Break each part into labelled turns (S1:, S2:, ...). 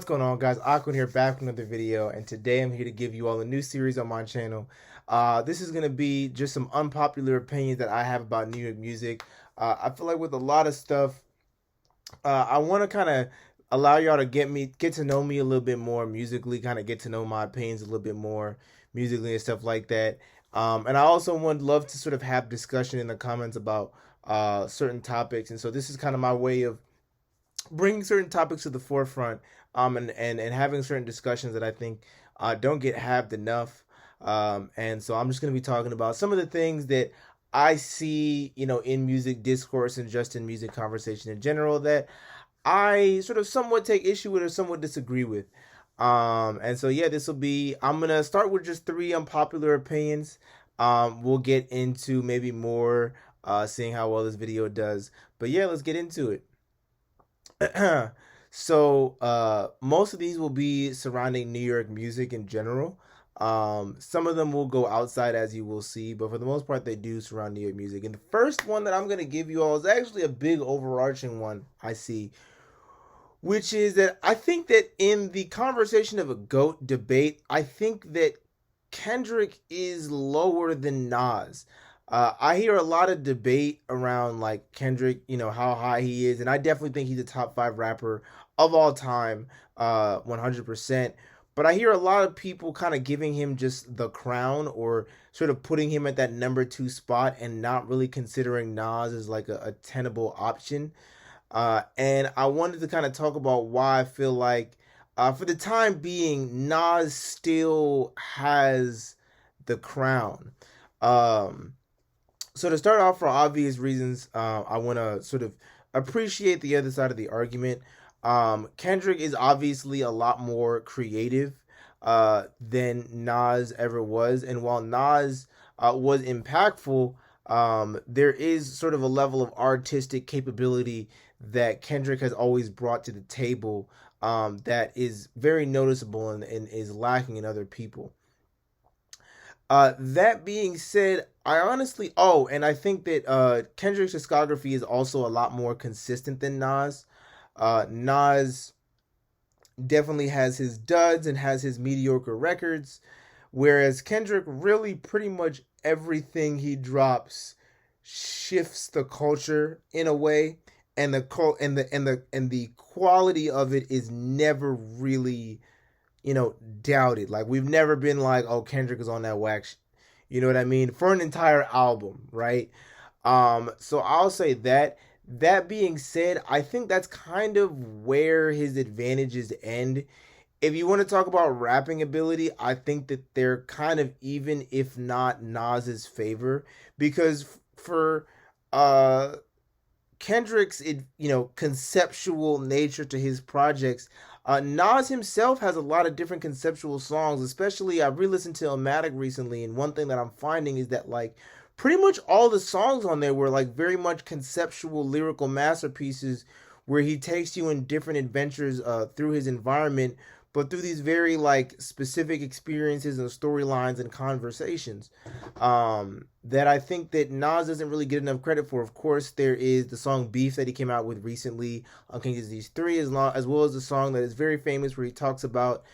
S1: What's going on, guys? Aquan here, back with another video, and today I'm here to give you all a new series on my channel. This is going to be just some unpopular opinions that I have about New York music. I feel like with a lot of stuff, I want to kind of allow y'all to get to know me a little bit more musically, kind of get to know my opinions a little bit more musically and stuff like that. And I also would love to sort of have discussion in the comments about certain topics, and so this is kind of my way of bringing certain topics to the forefront, and having certain discussions that I think don't get halved enough. And so I'm just going to be talking about some of the things that I see, in music discourse and just in music conversation in general that I sort of somewhat take issue with or somewhat disagree with. And so, yeah, I'm going to start with just three unpopular opinions. We'll get into maybe more, seeing how well this video does. But yeah, let's get into it. So most of these will be surrounding New York music in general. Some of them will go outside, as you will see, but for the most part they do surround New York music. And the first one that I'm going to give you all is actually a big overarching one I see, which is that I think that in the conversation of a GOAT debate, I think that Kendrick is lower than Nas. I hear a lot of debate around like Kendrick, how high he is, and I definitely think he's a top 5 rapper of all time, 100%. But I hear a lot of people kind of giving him just the crown, or sort of putting him at that number 2 spot, and not really considering Nas as like a tenable option. And I wanted to kind of talk about why I feel like, for the time being, Nas still has the crown. So to start off, for obvious reasons, I want to sort of appreciate the other side of the argument. Kendrick is obviously a lot more creative than Nas ever was, and while Nas was impactful, there is sort of a level of artistic capability that Kendrick has always brought to the table, that is very noticeable and is lacking in other people. That being said, and I think that Kendrick's discography is also a lot more consistent than Nas. Nas definitely has his duds and has his mediocre records, whereas Kendrick really pretty much everything he drops shifts the culture in a way, and the quality of it is never really doubted. Like, we've never been like, oh, Kendrick is on that wax, you know what I mean, for an entire album, right? So I'll say that. That being said, I think that's kind of where his advantages end. If you want to talk about rapping ability, I think that they're kind of even, if not Nas's favor, because for Kendrick's conceptual nature to his projects, Nas himself has a lot of different conceptual songs. Especially, I re-listened to Illmatic recently, and one thing that I'm finding is that, like, pretty much all the songs on there were like very much conceptual lyrical masterpieces, where he takes you in different adventures through his environment, but through these very like specific experiences and storylines and conversations, that I think that Nas doesn't really get enough credit for. Of course, there is the song Beef that he came out with recently on King's Disease 3, as well as the song that is very famous where he talks about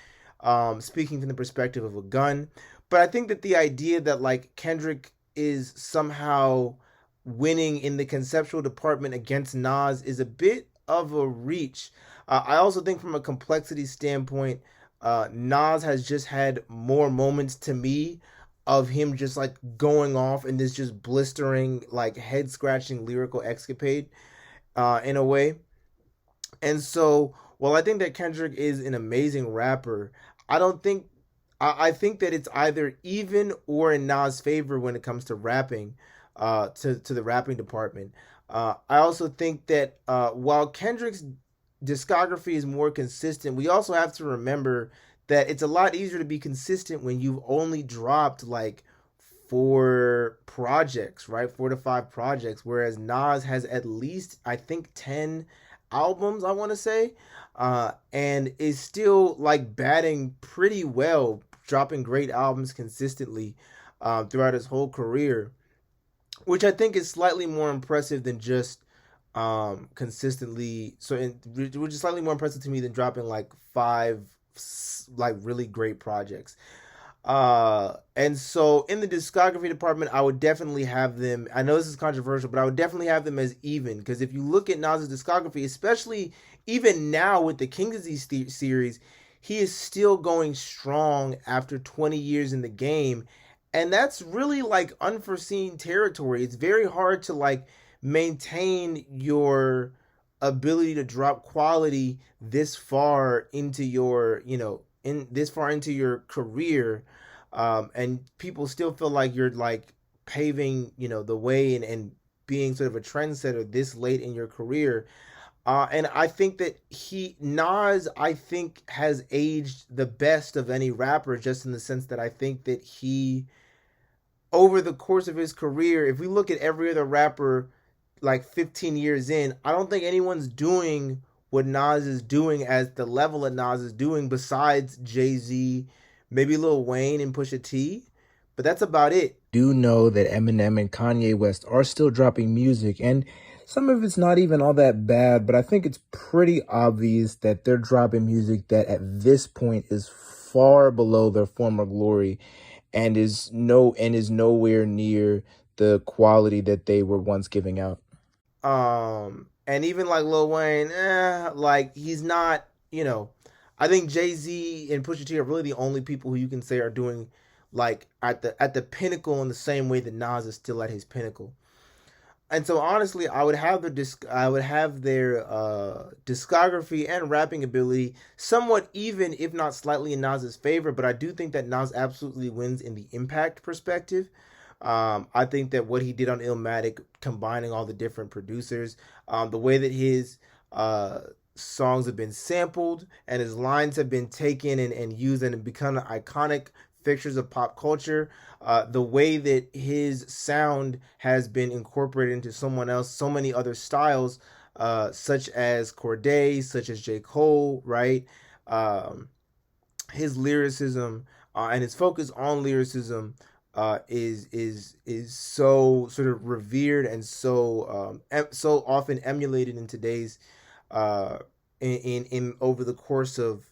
S1: speaking from the perspective of a gun. But I think that the idea that like Kendrick is somehow winning in the conceptual department against Nas is a bit of a reach. I also think from a complexity standpoint, Nas has just had more moments to me of him just like going off in this just blistering, like head scratching lyrical escapade, in a way. And so, while I think that Kendrick is an amazing rapper, I don't think I think that it's either even or in Nas' favor when it comes to rapping, to the rapping department. I also think that while Kendrick's discography is more consistent, we also have to remember that it's a lot easier to be consistent when you've only dropped like 4 projects, right? 4 to 5 projects, whereas Nas has at least, I think, 10 albums, I want to say, and is still like batting pretty well, dropping great albums consistently throughout his whole career, which I think is slightly more impressive than just consistently. Which is slightly more impressive to me than dropping like five like really great projects. And so in the discography department, I would definitely have them. I know this is controversial, but I would definitely have them as even, because if you look at Nas's discography, especially even now with the King Disease series, he is still going strong after 20 years in the game, and that's really like unforeseen territory. It's very hard to like maintain your ability to drop quality this far into your, in this far into your career, and people still feel like you're like paving, the way, and being sort of a trendsetter this late in your career. And I think that Nas, I think, has aged the best of any rapper, just in the sense that I think that he, over the course of his career, if we look at every other rapper like 15 years in, I don't think anyone's doing what Nas is doing as the level that Nas is doing, besides Jay Z, maybe Lil Wayne and Pusha T. But that's about it.
S2: Do know that Eminem and Kanye West are still dropping music, and some of it's not even all that bad, but I think it's pretty obvious that they're dropping music that at this point is far below their former glory, and is nowhere near the quality that they were once giving out.
S1: And even like Lil Wayne, like he's not, I think Jay Z and Pusha T are really the only people who you can say are doing like at the pinnacle, in the same way that Nas is still at his pinnacle. And so honestly, I would have their discography and rapping ability somewhat even, if not slightly in Nas's favor. But I do think that Nas absolutely wins in the impact perspective. I think that what he did on Illmatic, combining all the different producers, the way that his songs have been sampled and his lines have been taken and used and become iconic fixtures of pop culture, the way that his sound has been incorporated into so many other styles, such as Corday, such as J. Cole, right? Um, his lyricism, and his focus on lyricism, is so sort of revered, and so often emulated in today's, uh, in over the course of,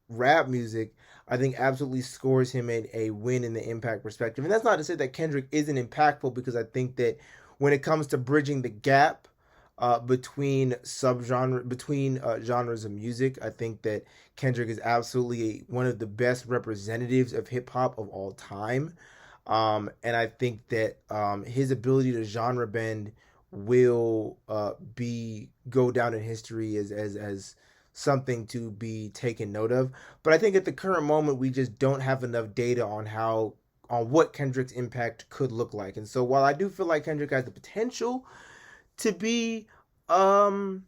S1: rap music. I think absolutely scores him a win in the impact perspective. And that's not to say that Kendrick isn't impactful, because I think that when it comes to bridging the gap, between genres of music, I think that Kendrick is absolutely one of the best representatives of hip hop of all time. And I think that his ability to genre bend will be go down in history as something to be taken note of. But I think at the current moment, we just don't have enough data on what Kendrick's impact could look like. And so while I do feel like Kendrick has the potential to be, um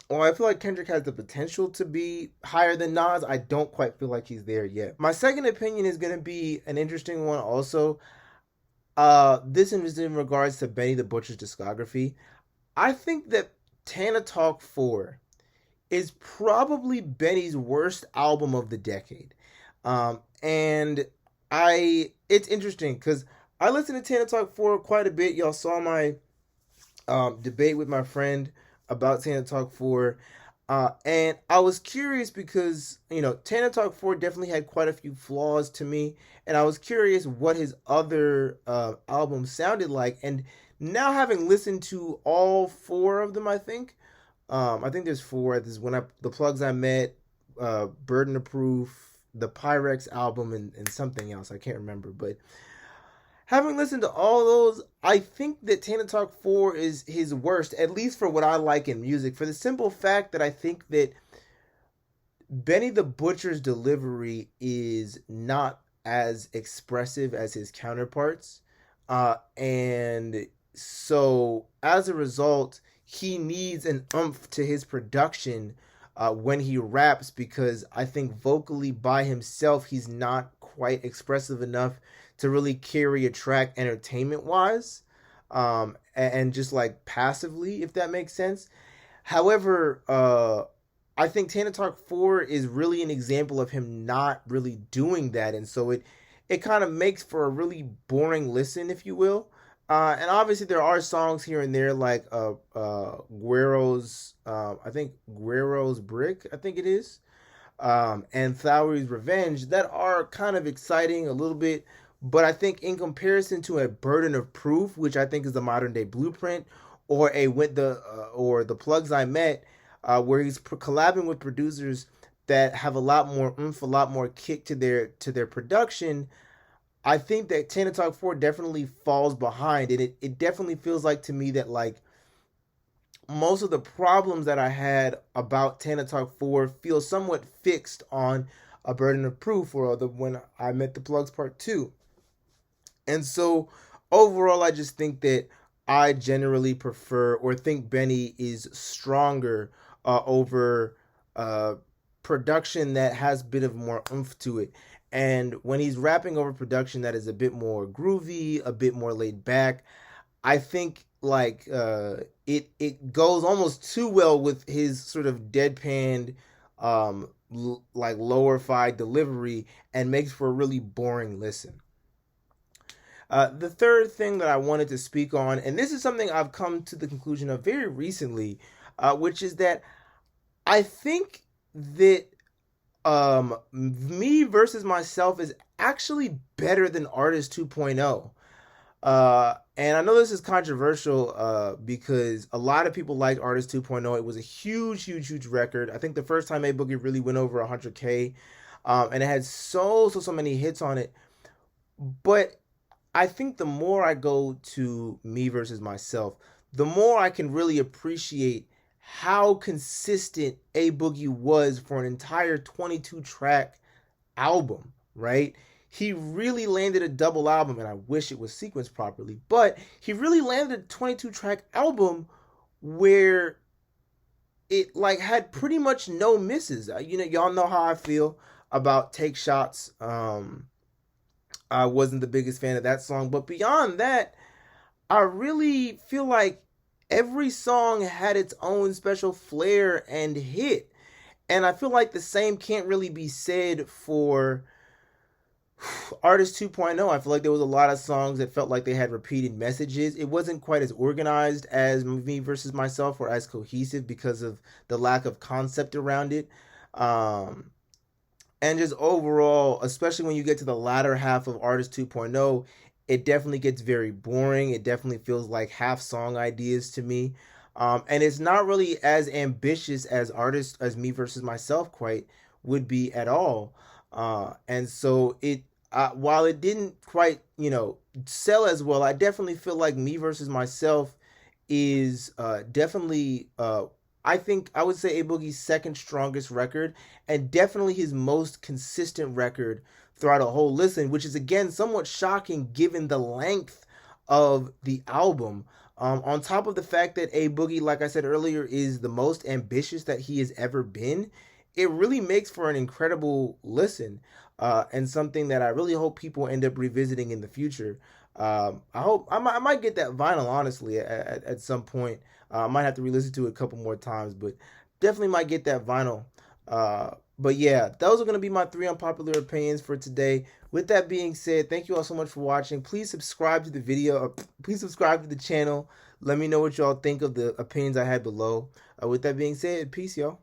S1: I feel like Kendrick has the potential to be higher than Nas, I don't quite feel like he's there yet. My second opinion is going to be an interesting one also. This is in regards to Benny the Butcher's discography. I think that Tana Talk 4 is probably Benny's worst album of the decade. And it's interesting because I listened to Tana Talk 4 quite a bit. Y'all saw my debate with my friend about Tana Talk 4. And I was curious because, Tana Talk 4 definitely had quite a few flaws to me. And I was curious what his other albums sounded like. And now, having listened to all four of them, I think there's four. There's the Plugs I Met, Burden of Proof, the Pyrex album, and something else. I can't remember. But having listened to all those, I think that Tana Talk 4 is his worst, at least for what I like in music, for the simple fact that I think that Benny the Butcher's delivery is not as expressive as his counterparts. And so as a result, he needs an oomph to his production when he raps, because I think vocally by himself, he's not quite expressive enough to really carry a track entertainment wise, and just like passively, if that makes sense. However, I think Tana Talk 4 is really an example of him not really doing that. And so it kind of makes for a really boring listen, if you will. And obviously there are songs here and there like Guero's I think Guero's Brick, I think it is, and Thowry's Revenge that are kind of exciting a little bit, but I think in comparison to a Burden of Proof, which I think is the modern day Blueprint, or a with the or the Plugs I Met, where he's collabing with producers that have a lot more oomph, a lot more kick to their production. I think that Tana Talk 4 definitely falls behind, and it definitely feels like to me that like most of the problems that I had about Tana Talk 4 feel somewhat fixed on A Burden of Proof or the When I Met the Plugs Part 2. And so overall I just think that I generally prefer or think Benny is stronger over uh, production that has a bit of more oomph to it. And when he's rapping over production that is a bit more groovy, a bit more laid back, I think like it goes almost too well with his sort of deadpanned like lower fi delivery and makes for a really boring listen. The third thing that I wanted to speak on, and this is something I've come to the conclusion of very recently, which is that I think that Me Versus Myself is actually better than Artist 2.0. And I know this is controversial because a lot of people like Artist 2.0. It was a huge record. I think the first time A Boogie really went over 100K, and it had so many hits on it. But I think the more I go to Me Versus Myself, the more I can really appreciate how consistent A Boogie was for an entire 22 track album, right? He really landed a double album, and I wish it was sequenced properly, but he really landed a 22 track album where it like had pretty much no misses. You know, y'all know how I feel about Take Shots. I wasn't the biggest fan of that song, but beyond that, I really feel like every song had its own special flair and hit. And I feel like the same can't really be said for Artist 2.0. I feel like there was a lot of songs that felt like they had repeated messages. It wasn't quite as organized as Me Versus Myself or as cohesive because of the lack of concept around it. Um, and just overall, especially when you get to the latter half of Artist 2.0, it definitely gets very boring. It definitely feels like half song ideas to me. And it's not really as ambitious as Artist as Me Versus Myself quite would be at all. And so it while it didn't quite sell as well, I definitely feel like Me Versus Myself is definitely I think I would say A Boogie's second strongest record, and definitely his most consistent record throughout a whole listen, which is again somewhat shocking given the length of the album. On top of the fact that A Boogie, like I said earlier, is the most ambitious that he has ever been, it really makes for an incredible listen, and something that I really hope people end up revisiting in the future. I hope I might get that vinyl honestly at some point. I might have to re-listen to it a couple more times, but definitely might get that vinyl. But yeah, those are going to be my three unpopular opinions for today. With that being said, thank you all so much for watching. Please subscribe to the video, or please subscribe to the channel. Let me know what y'all think of the opinions I had below. With that being said, peace, y'all.